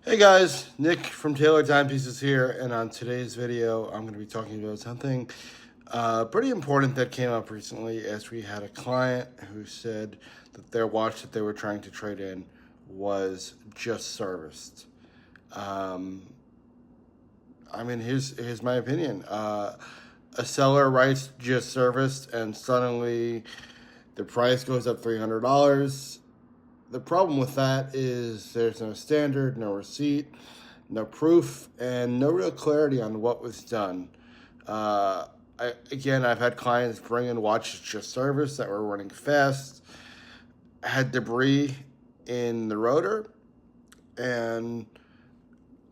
Hey guys, Nick from Tailored Timepieces here, and on today's video, I'm going to be talking about something pretty important that came up recently as we had a client who said that their watch that they were trying to trade in was just serviced. Here's my opinion. A seller writes just serviced, and suddenly the price goes up $300. The problem with that is there's no standard, no receipt, no proof, and no real clarity on what was done. I've had clients bring in watches just service that were running fast, had debris in the rotor, and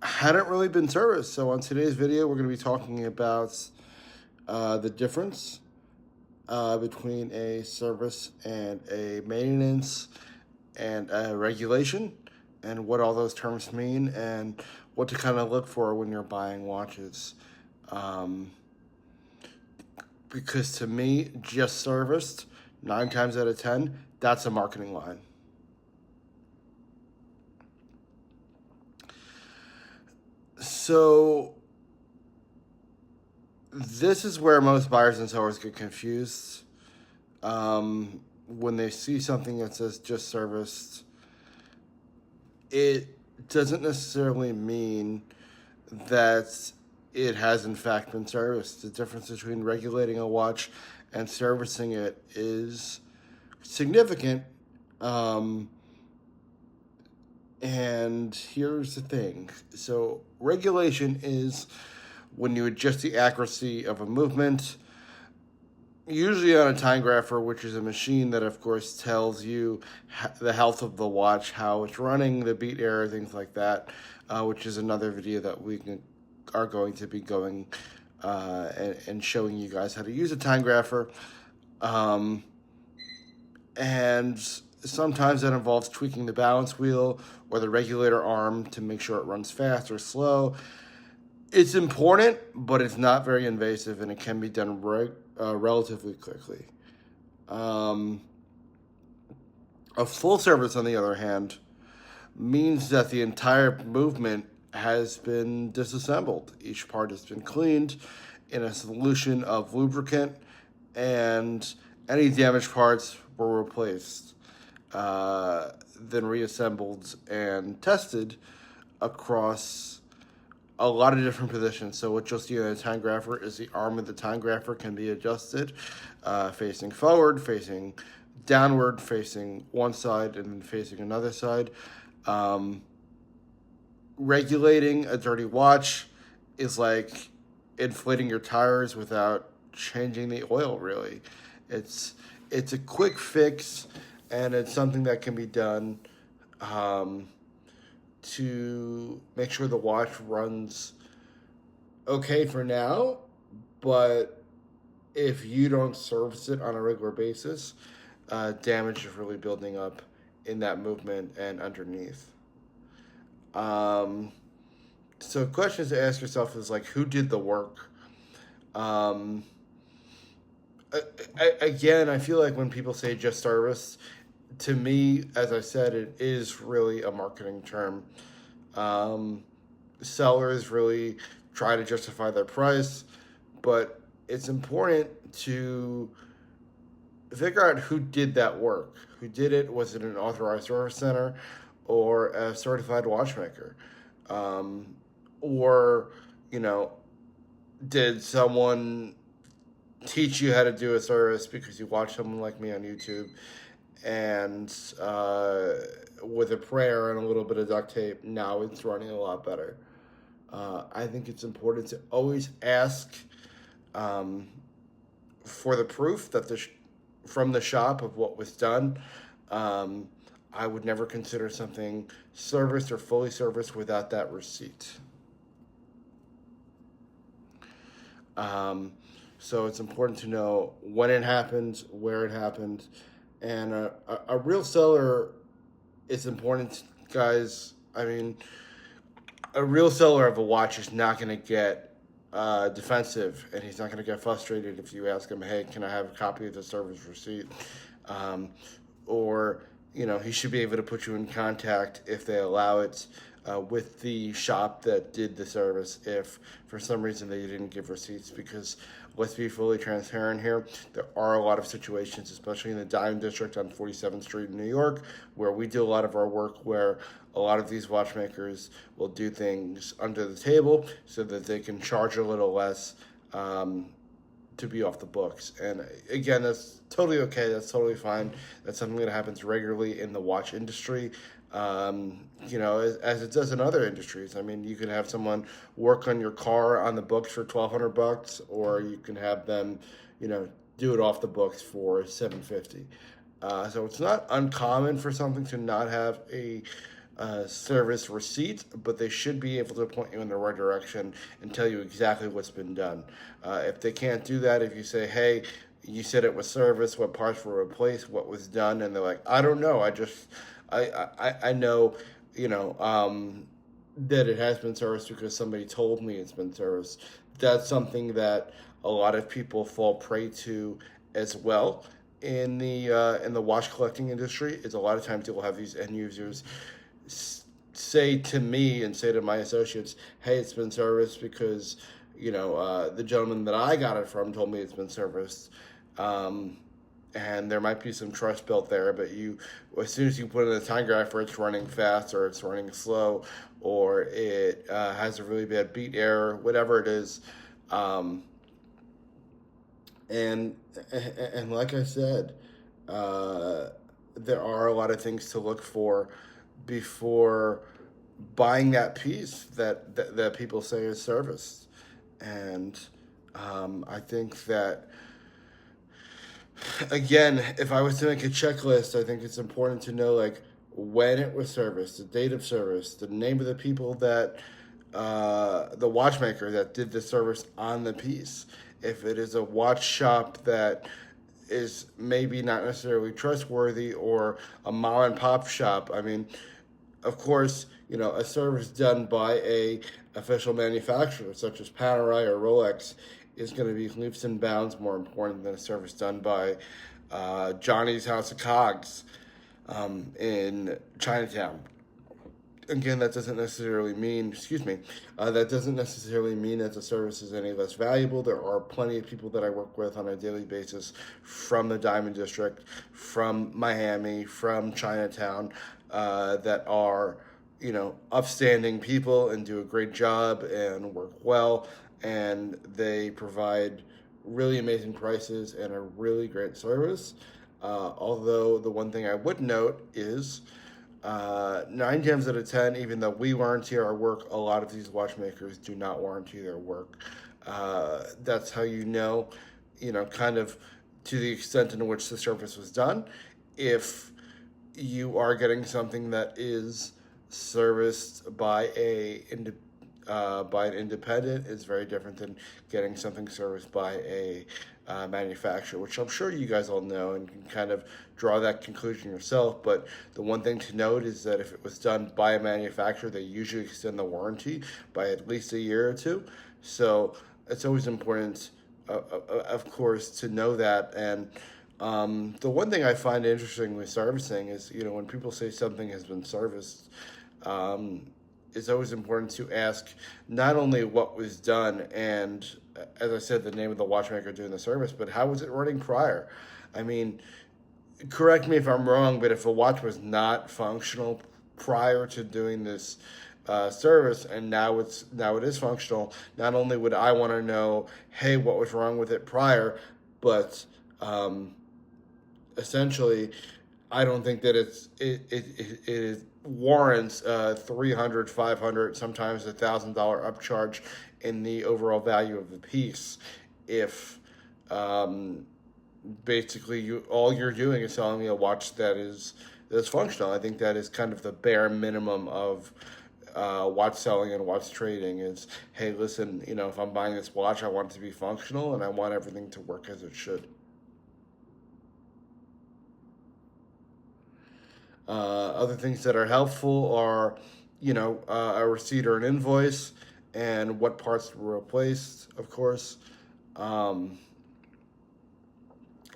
hadn't really been serviced. So on today's video, we're going to be talking about the difference between a service and a maintenance and regulation, and what all those terms mean, and what to kind of look for when you're buying watches. Because to me, just serviced, 9 times out of 10, that's a marketing line. So this is where most buyers and sellers get confused. When they see something that says just serviced, it doesn't necessarily mean that it has in fact been serviced. The difference between regulating a watch and servicing it is significant. And here's the thing. So regulation is when you adjust the accuracy of a movement, usually on a time grapher, which is a machine that, of course, tells you the health of the watch, how it's running, the beat error, things like that, which is another video that are going to be going and showing you guys how to use a time grapher. And sometimes that involves tweaking the balance wheel or the regulator arm to make sure it runs fast or slow. It's important, but it's not very invasive, and it can be done relatively quickly. A full service, on the other hand, means that the entire movement has been disassembled. Each part has been cleaned in a solution of lubricant, and any damaged parts were replaced, then reassembled and tested across a lot of different positions. So what you'll see on a time grapher is the arm of the time grapher can be adjusted, facing forward, facing downward, facing one side, and then facing another side. Regulating a dirty watch is like inflating your tires without changing the oil, really. It's a quick fix, and it's something that can be done to make sure the watch runs okay for now, but if you don't service it on a regular basis, damage is really building up in that movement and underneath. So questions to ask yourself is like, who did the work? Again, I feel like when people say just service, to me, as I said, it is really a marketing term. Sellers really try to justify their price, but it's important to figure out who did that work. Who did it? Was it an authorized service center or a certified watchmaker? Or, did someone teach you how to do a service because you watch someone like me on YouTube, and with a prayer and a little bit of duct tape, now it's running a lot better. I think it's important to always ask for the proof that from the shop of what was done. I would never consider something serviced or fully serviced without that receipt. So it's important to know when it happened, where it happened, and a real seller is important, guys. I mean, a real seller of a watch is not going to get defensive, and he's not going to get frustrated if you ask him, hey, can I have a copy of the service receipt? Or he should be able to put you in contact if they allow it with the shop that did the service if for some reason they didn't give receipts, because let's be fully transparent here, there are a lot of situations, especially in the Diamond District on 47th Street in New York, where we do a lot of our work, where a lot of these watchmakers will do things under the table so that they can charge a little less, to be off the books. And again, that's totally okay. That's totally fine. That's something that happens regularly in the watch industry. As it does in other industries. I mean, you can have someone work on your car on the books for $1,200, or you can have them, do it off the books for $750. So it's not uncommon for something to not have a service receipt, but they should be able to point you in the right direction and tell you exactly what's been done. If they can't do that, if you say, hey, you said it was service, what parts were replaced, what was done, and they're like, I don't know, I know, that it has been serviced because somebody told me it's been serviced. That's something that a lot of people fall prey to as well in the watch collecting industry. Is a lot of times you'll have these end users say to me and say to my associates, hey, it's been serviced because the gentleman that I got it from told me it's been serviced. And there might be some trust built there, but as soon as you put in a time graph where it's running fast or it's running slow or it has a really bad beat error, whatever it is, and like I said, there are a lot of things to look for before buying that piece that people say is serviced, and I think that. Again, if I was to make a checklist, I think it's important to know when it was serviced, the date of service, the name of the people that the watchmaker that did the service on the piece. If it is a watch shop that is maybe not necessarily trustworthy or a mom and pop shop, I mean, of course, a service done by a official manufacturer such as Panerai or Rolex is going to be leaps and bounds more important than a service done by Johnny's House of Cogs in Chinatown. Again, that doesn't necessarily mean, that doesn't necessarily mean that the service is any less valuable. There are plenty of people that I work with on a daily basis from the Diamond District, from Miami, from Chinatown, that are, upstanding people and do a great job and work well. And they provide really amazing prices and a really great service. Although the one thing I would note is 9 times out of 10, even though we warranty our work, a lot of these watchmakers do not warranty their work. That's how kind of to the extent in which the service was done. If you are getting something that is serviced by an independent, is very different than getting something serviced by a manufacturer, which I'm sure you guys all know and can kind of draw that conclusion yourself. But the one thing to note is that if it was done by a manufacturer, they usually extend the warranty by at least a year or two. So it's always important, of course, to know that. And the one thing I find interesting with servicing is, when people say something has been serviced, it's always important to ask not only what was done and, as I said, the name of the watchmaker doing the service, but how was it running prior? I mean, correct me if I'm wrong, but if a watch was not functional prior to doing this service and now it is functional, not only would I want to know, hey, what was wrong with it prior, but essentially, I don't think that it warrants $300, $500, sometimes $1,000 upcharge in the overall value of the piece. If basically all you're doing is selling me a watch that's functional. I think that is kind of the bare minimum of watch selling and watch trading. Is, hey, listen, if I'm buying this watch, I want it to be functional and I want everything to work as it should. Other things that are helpful are, a receipt or an invoice and what parts were replaced, of course. And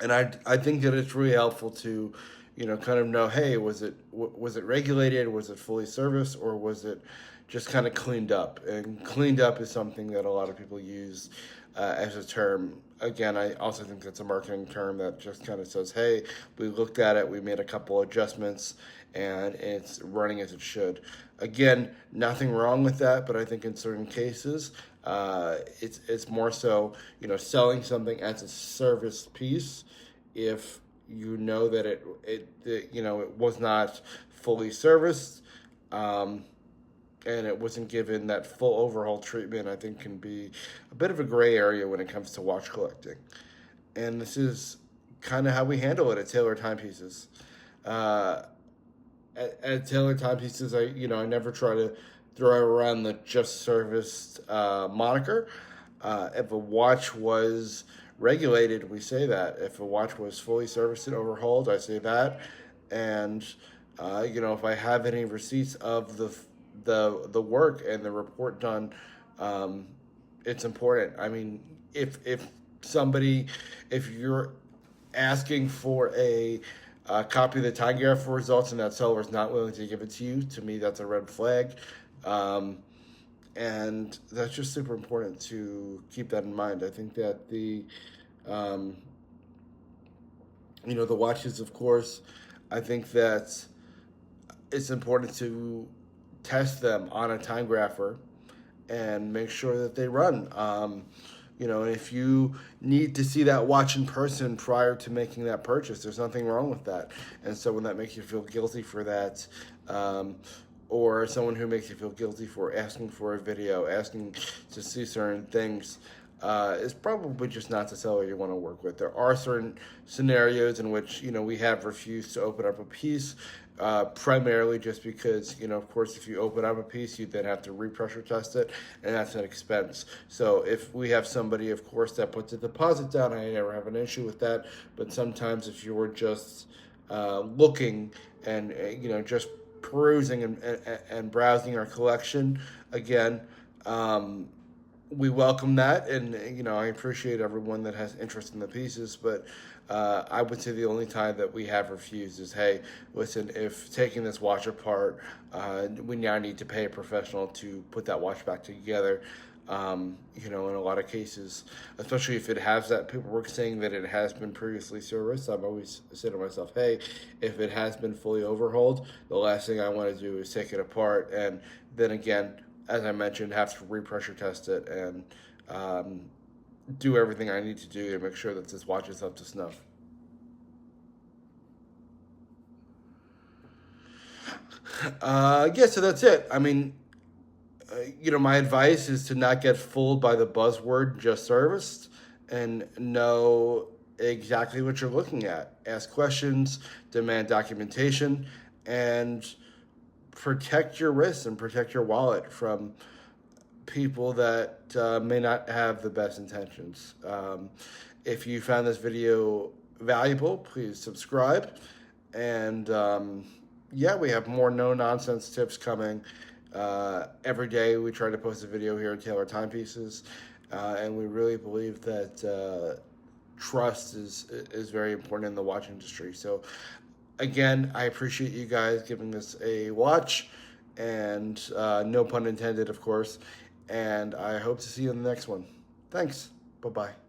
I think that it's really helpful to, kind of know, hey, was it regulated, was it fully serviced, or was it just kind of cleaned up? And cleaned up is something that a lot of people use as a term. Again, I also think that's a marketing term that just kind of says, hey, we looked at it, we made a couple adjustments, and it's running as it should. Again, nothing wrong with that, but I think in certain cases, it's more so, selling something as a service piece. If you know that it was not fully serviced, and it wasn't given that full overhaul treatment, I think can be a bit of a gray area when it comes to watch collecting. And this is kind of how we handle it at Tailored Timepieces. At Tailored Timepieces, I never try to throw around the just serviced moniker. If a watch was regulated, we say that. If a watch was fully serviced and overhauled, I say that. And if I have any receipts of the work and the report done, it's important. I mean, if you're asking for a copy of the time graph results and that seller is not willing to give it to you, to me that's a red flag. And that's just super important to keep that in mind. I think that the watches, of course, I think that it's important to test them on a time grapher and make sure that they run. If you need to see that watch in person prior to making that purchase, there's nothing wrong with that. And someone that makes you feel guilty for that, or someone who makes you feel guilty for asking for a video, asking to see certain things, is probably just not the seller you want to work with. There are certain scenarios in which, we have refused to open up a piece, primarily just because, of course, if you open up a piece, you then have to repressure test it, and that's an expense. So if we have somebody, of course, that puts a deposit down, I never have an issue with that. But sometimes if you're just looking and, just perusing and browsing our collection, again, we welcome that, and I appreciate everyone that has interest in the pieces, but I would say the only time that we have refused is, hey, listen, if taking this watch apart, we now need to pay a professional to put that watch back together. In a lot of cases, especially if it has that paperwork saying that it has been previously serviced, I've always said to myself, hey, if it has been fully overhauled, the last thing I want to do is take it apart and then again, as I mentioned, have to repressure test it and do everything I need to do to make sure that this watch is up to snuff. So that's it. I mean, my advice is to not get fooled by the buzzword just serviced and know exactly what you're looking at. Ask questions, demand documentation, and protect your wrists and protect your wallet from people that may not have the best intentions. If you found this video valuable, please subscribe. And we have more no-nonsense tips coming. Every day we try to post a video here at Tailored Timepieces, and we really believe that trust is very important in the watch industry. So again, I appreciate you guys giving this a watch, and no pun intended, of course, and I hope to see you in the next one. Thanks. Bye-bye.